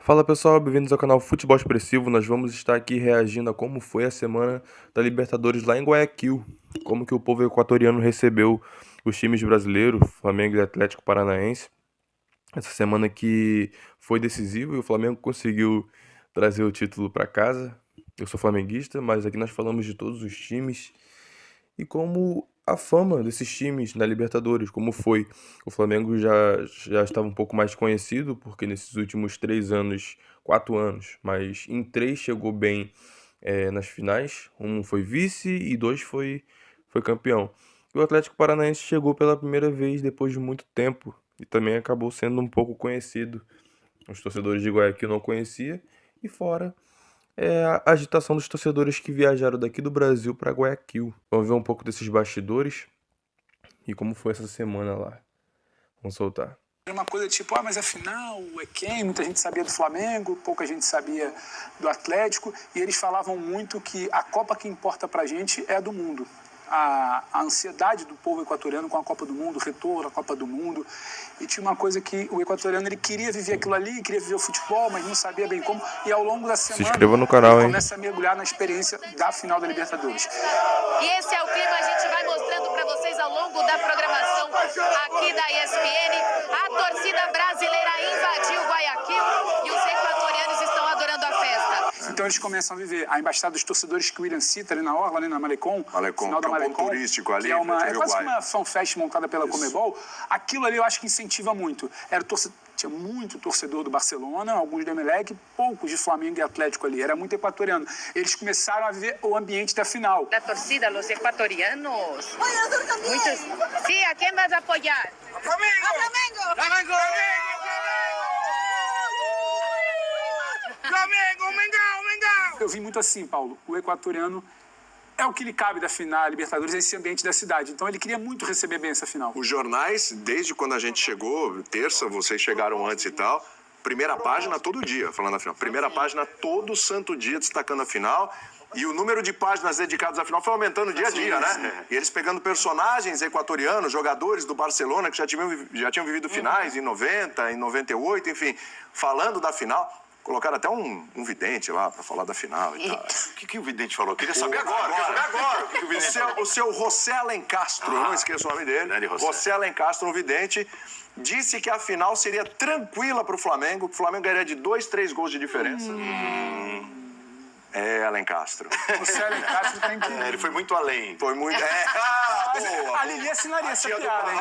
Fala pessoal, bem-vindos ao canal Futebol Expressivo. Nós vamos estar aqui reagindo a como foi a semana da Libertadores lá em Guayaquil. Como que o povo equatoriano recebeu os times brasileiros, Flamengo e Atlético Paranaense. Essa semana que foi decisiva e o Flamengo conseguiu trazer o título para casa. Eu sou flamenguista, mas aqui nós falamos de todos os times e como a fama desses times na Libertadores, como foi. O Flamengo já estava um pouco mais conhecido, porque nesses últimos 3 anos, 4 anos, mas em três chegou bem nas finais. Um foi vice e dois foi campeão. E o Atlético Paranaense chegou pela primeira vez depois de muito tempo e também acabou sendo um pouco conhecido. Os torcedores de Guayaquil não conheciam e fora a agitação dos torcedores que viajaram daqui do Brasil para Guayaquil. Vamos ver um pouco desses bastidores e como foi essa semana lá. Vamos soltar. Uma coisa tipo, mas afinal é quem? Muita gente sabia do Flamengo, pouca gente sabia do Atlético, e eles falavam muito que a Copa que importa pra gente é a do mundo. A ansiedade do povo equatoriano com a Copa do Mundo, o retorno à Copa do Mundo. E tinha uma coisa que o equatoriano ele queria viver aquilo ali, queria viver o futebol, mas não sabia bem como. E ao longo da semana, se inscreva no canal, ele começa a mergulhar na experiência da final da Libertadores. E esse é o clima, a gente vai mostrando para vocês ao longo da programação aqui da ESPN. A torcida brasileira invadiu Guayaquil e os equatorianos estão adorando a festa. Então eles começam a viver a embaixada dos torcedores que o William cita ali na Orla, ali na Malecon, final da Malecon, turístico ali, que é quase uma fanfest montada pela Conmebol. Aquilo ali eu acho que incentiva muito. Tinha muito torcedor do Barcelona, alguns do Emelec, poucos de Flamengo e Atlético ali. Era muito equatoriano. Eles começaram a ver o ambiente da final. A torcida, os equatorianos. Muitos. Sim, a quem vas a apoiar? Flamengo! Flamengo! Flamengo! Flamengo! Mengão! Eu vi muito assim, Paulo. O equatoriano é o que lhe cabe da final, Libertadores, é esse ambiente da cidade. Então ele queria muito receber bem essa final. Os jornais, desde quando a gente chegou, terça, vocês chegaram antes e tal, primeira página todo dia, falando da final. Primeira página todo santo dia, destacando a final. E o número de páginas dedicadas à final foi aumentando dia a dia, né? E eles pegando personagens equatorianos, jogadores do Barcelona, que já tinham vivido finais em 90, em 98, enfim, falando da final. Colocaram até um vidente lá pra falar da final e tal. O que o vidente falou? Queria saber agora. O seu José Alencastro, eu não esqueço o nome dele. José Alencastro, um vidente, disse que a final seria tranquila pro Flamengo, que o Flamengo ganharia de 2, 3 gols de diferença. Alencastro. Você Alencastro tem que... Ele foi muito além. Foi muito... A Lili assinaria essa piada, hein?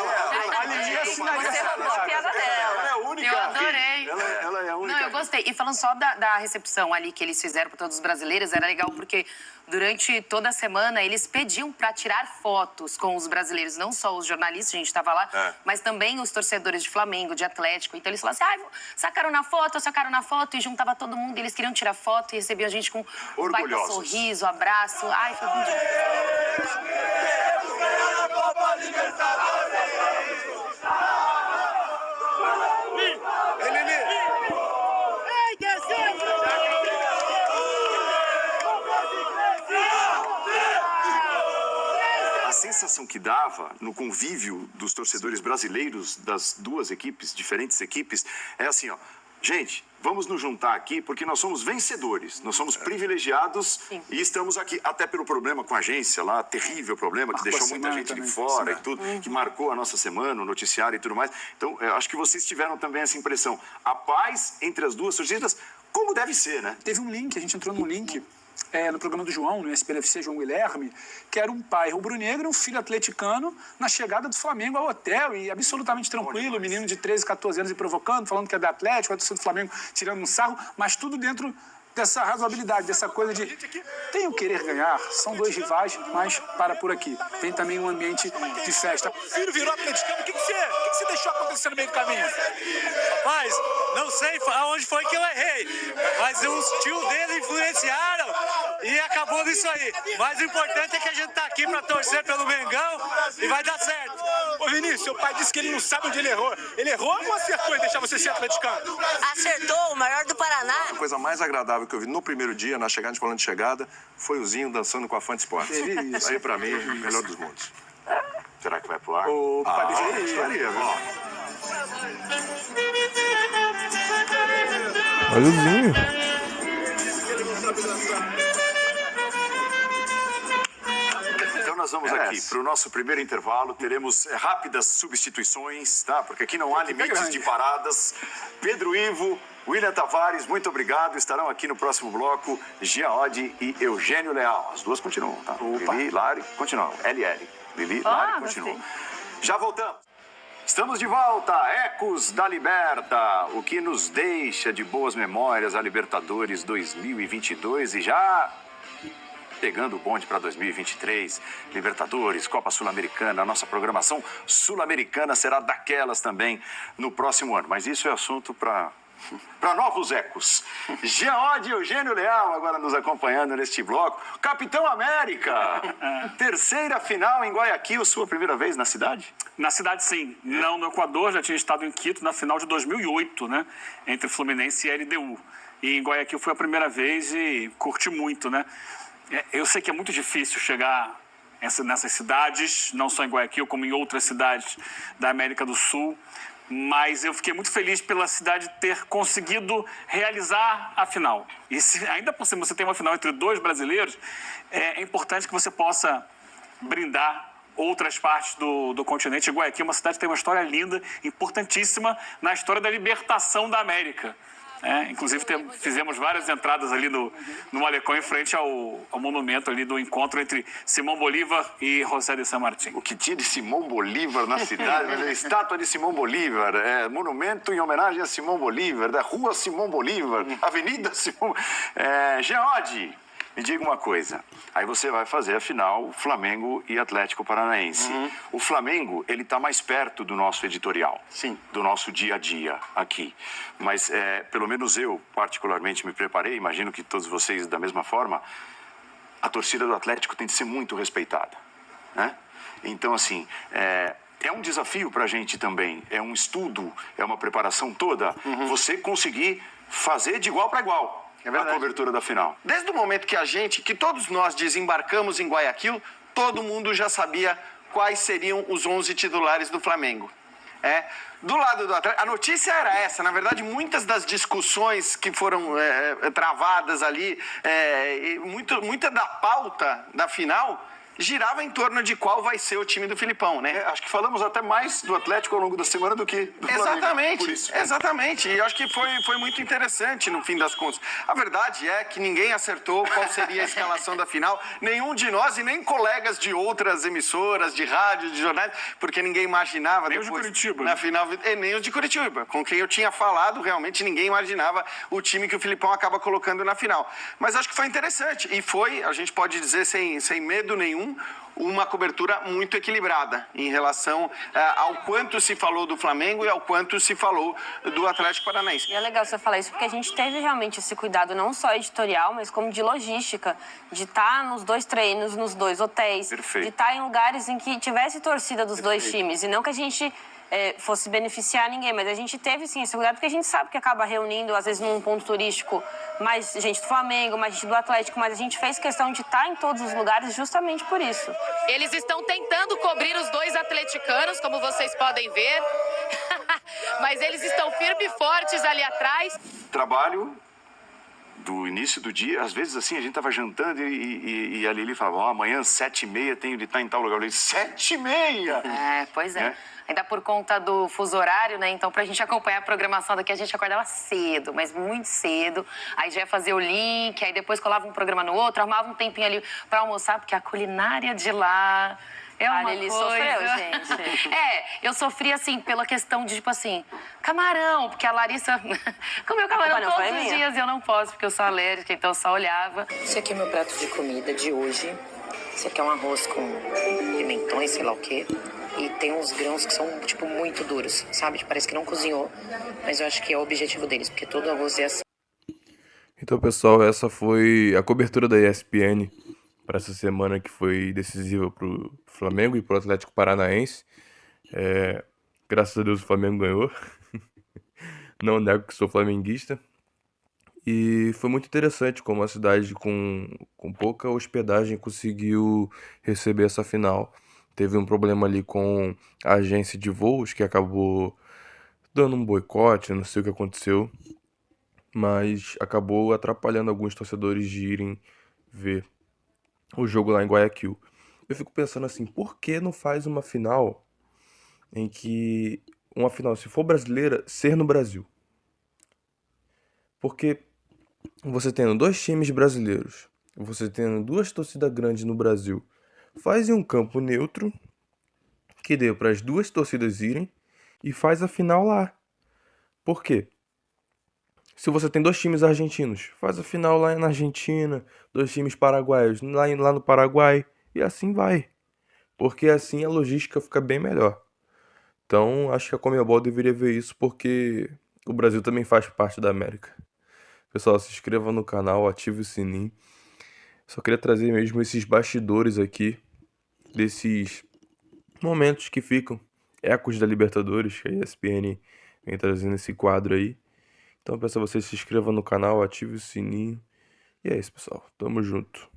A Lili assinaria Você essa roubou a piada dela. Ela é a única. Eu adorei. Ela é a única. Não, eu gostei. E falando só da recepção ali que eles fizeram para todos os brasileiros, era legal porque durante toda a semana eles pediam para tirar fotos com os brasileiros, não só os jornalistas, a gente estava lá, mas também os torcedores de Flamengo, de Atlético. Então eles falavam assim, sacaram na foto, e juntava todo mundo, e eles queriam tirar foto e recebiam a gente com um baita sorriso, abraço. Ai, foi muito demais. A sensação que dava no convívio dos torcedores brasileiros das duas equipes, diferentes equipes, é assim, ó. Gente, vamos nos juntar aqui porque nós somos vencedores, nós somos privilegiados e estamos aqui, até pelo problema com a agência lá, terrível problema, que deixou muita gente de fora e tudo, que marcou a nossa semana, o noticiário e tudo mais. Então, eu acho que vocês tiveram também essa impressão. A paz entre as duas torcidas, como deve ser, né? Teve um link, a gente entrou num link no programa do João, no SPFC, João Guilherme, que era um pai rubro-negro e um filho atleticano na chegada do Flamengo ao hotel e absolutamente tranquilo, menino de 13, 14 anos e provocando, falando que é da Atlético, a torcida do Flamengo tirando um sarro, mas tudo dentro dessa razoabilidade, dessa coisa de tem o querer ganhar, são dois rivais, mas para por aqui. Tem também um ambiente de festa. O filho virou atleticano, o que você deixou acontecer no meio do caminho? Rapaz, não sei aonde foi que eu errei, mas os tios dele influenciaram e acabou nisso aí. Mas o importante é que a gente tá aqui para torcer pelo Mengão e vai dar certo. Ô Vinícius, seu pai disse que ele não sabe onde ele errou. Ele errou ou acertou em deixar você ser atleticano? Acertou, o maior do Paraná. A coisa mais agradável que eu vi no primeiro dia, na chegada de falando de chegada, foi o Zinho dançando com a Fã de Esportes. Isso aí, pra mim, o melhor dos mundos. Será que vai pro ar? Estaria, viu? Azulzinho. Então nós vamos aqui para o nosso primeiro intervalo. Teremos rápidas substituições, tá? Porque aqui não há limites de paradas. Pedro Ivo, William Tavares, muito obrigado. Estarão aqui no próximo bloco Jean Oddi e Eugênio Leal. As duas continuam, tá? Lili, Lari, continuam. LL. Lili, Lari, continuam. Já voltamos. Estamos de volta, Ecos da Liberta, o que nos deixa de boas memórias a Libertadores 2022 e já pegando o bonde para 2023, Libertadores, Copa Sul-Americana, a nossa programação sul-americana será daquelas também no próximo ano, mas isso é assunto para novos ecos. Jean Oddi e Eugênio Leal agora nos acompanhando neste bloco. Capitão América, terceira final em Guayaquil, sua primeira vez na cidade? Na cidade, sim. Não no Equador, já tinha estado em Quito na final de 2008, né? Entre Fluminense e LDU. E em Guayaquil foi a primeira vez e curti muito, né? Eu sei que é muito difícil chegar nessas cidades, não só em Guayaquil, como em outras cidades da América do Sul. Mas eu fiquei muito feliz pela cidade ter conseguido realizar a final. E se ainda por cima você tem uma final entre dois brasileiros, é importante que você possa brindar outras partes do continente. Guayaquil é uma cidade que tem uma história linda, importantíssima na história da libertação da América. Inclusive fizemos várias entradas ali no Malecón em frente ao monumento ali do encontro entre Simão Bolívar e José de San Martín. O que tinha de Simão Bolívar na cidade, mas a estátua de Simão Bolívar, monumento em homenagem a Simão Bolívar, da Rua Simão Bolívar, Avenida Simão... Jean Oddi, me diga uma coisa, aí você vai fazer a final Flamengo e Atlético Paranaense. O Flamengo, ele está mais perto do nosso editorial, Sim. do nosso dia a dia aqui. Mas, pelo menos eu, particularmente, me preparei, imagino que todos vocês da mesma forma, a torcida do Atlético tem de ser muito respeitada, né? Então, assim, é um desafio para a gente também, é um estudo, é uma preparação toda, você conseguir fazer de igual para igual. A cobertura da final. Desde o momento que todos nós desembarcamos em Guayaquil, todo mundo já sabia quais seriam os 11 titulares do Flamengo. Do lado do Atlético, a notícia era essa. Na verdade, muitas das discussões que foram travadas ali, muita da pauta da final girava em torno de qual vai ser o time do Filipão, né? Acho que falamos até mais do Atlético ao longo da semana do que do Flamengo. Exatamente, por isso. exatamente. E eu acho que foi muito interessante no fim das contas. A verdade é que ninguém acertou qual seria a escalação da final. Nenhum de nós e nem colegas de outras emissoras, de rádio, de jornais, porque ninguém imaginava Nem depois, os de Curitiba, na né? final, nem os de Curitiba, com quem eu tinha falado, realmente ninguém imaginava o time que o Filipão acaba colocando na final. Mas acho que foi interessante e foi, a gente pode dizer sem medo nenhum, uma cobertura muito equilibrada em relação ao quanto se falou do Flamengo e ao quanto se falou do Atlético Paranaense. E é legal você falar isso, porque a gente teve realmente esse cuidado, não só editorial, mas como de logística, de estar nos dois treinos, nos dois hotéis, Perfeito. de estar em lugares em que tivesse torcida dos dois times, e não que a gente fosse beneficiar ninguém, mas a gente teve sim esse cuidado, porque a gente sabe que acaba reunindo, às vezes num ponto turístico, mais gente do Flamengo, mais gente do Atlético, mas a gente fez questão de estar em todos os lugares justamente por isso. Eles estão tentando cobrir os dois atleticanos, como vocês podem ver. Mas eles estão firmes e fortes ali atrás. Trabalho do início do dia, às vezes assim, a gente tava jantando e a Lili falava, amanhã 7h30 tenho de estar em tal lugar. Eu falei, 7h30? Pois é. Ainda por conta do fuso horário, né? Então, pra gente acompanhar a programação daqui, a gente acordava cedo, mas muito cedo. Aí já ia fazer o link, aí depois colava um programa no outro, arrumava um tempinho ali pra almoçar, porque a culinária de lá é uma Lili coisa... sofreu, gente. Eu sofri, assim, pela questão de, tipo assim, camarão, porque a Larissa comeu camarão não foi todos os minha. dias e eu não posso, porque eu sou alérgica, então eu só olhava. Esse aqui é meu prato de comida de hoje. Esse aqui é um arroz com pimentões, sei lá o quê. E tem uns grãos que são, tipo, muito duros, sabe? Parece que não cozinhou, mas eu acho que é o objetivo deles, porque todo arroz é assim. Então, pessoal, essa foi a cobertura da ESPN para essa semana que foi decisiva para o Flamengo e para o Atlético Paranaense. Graças a Deus o Flamengo ganhou. Não nego que sou flamenguista. E foi muito interessante como a cidade com pouca hospedagem conseguiu receber essa final. Teve um problema ali com a agência de voos que acabou dando um boicote, não sei o que aconteceu. mas acabou atrapalhando alguns torcedores de irem ver o jogo lá em Guayaquil. Eu fico pensando assim, por que não faz uma final em que uma final, se for brasileira, ser no Brasil? Porque você tendo 2 times brasileiros, você tendo 2 torcidas grandes no Brasil, faz em um campo neutro que dê para as 2 torcidas irem e faz a final lá. Por quê? Se você tem 2 times argentinos, faz a final lá na Argentina, 2 times paraguaios lá no Paraguai, e assim vai. Porque assim a logística fica bem melhor. Então, acho que a Conmebol deveria ver isso, porque o Brasil também faz parte da América. Pessoal, se inscreva no canal, ative o sininho. Só queria trazer mesmo esses bastidores aqui, desses momentos que ficam, ecos da Libertadores, que a ESPN vem trazendo esse quadro aí. Então, peço a você se inscreva no canal, ative o sininho. E é isso, pessoal. Tamo junto.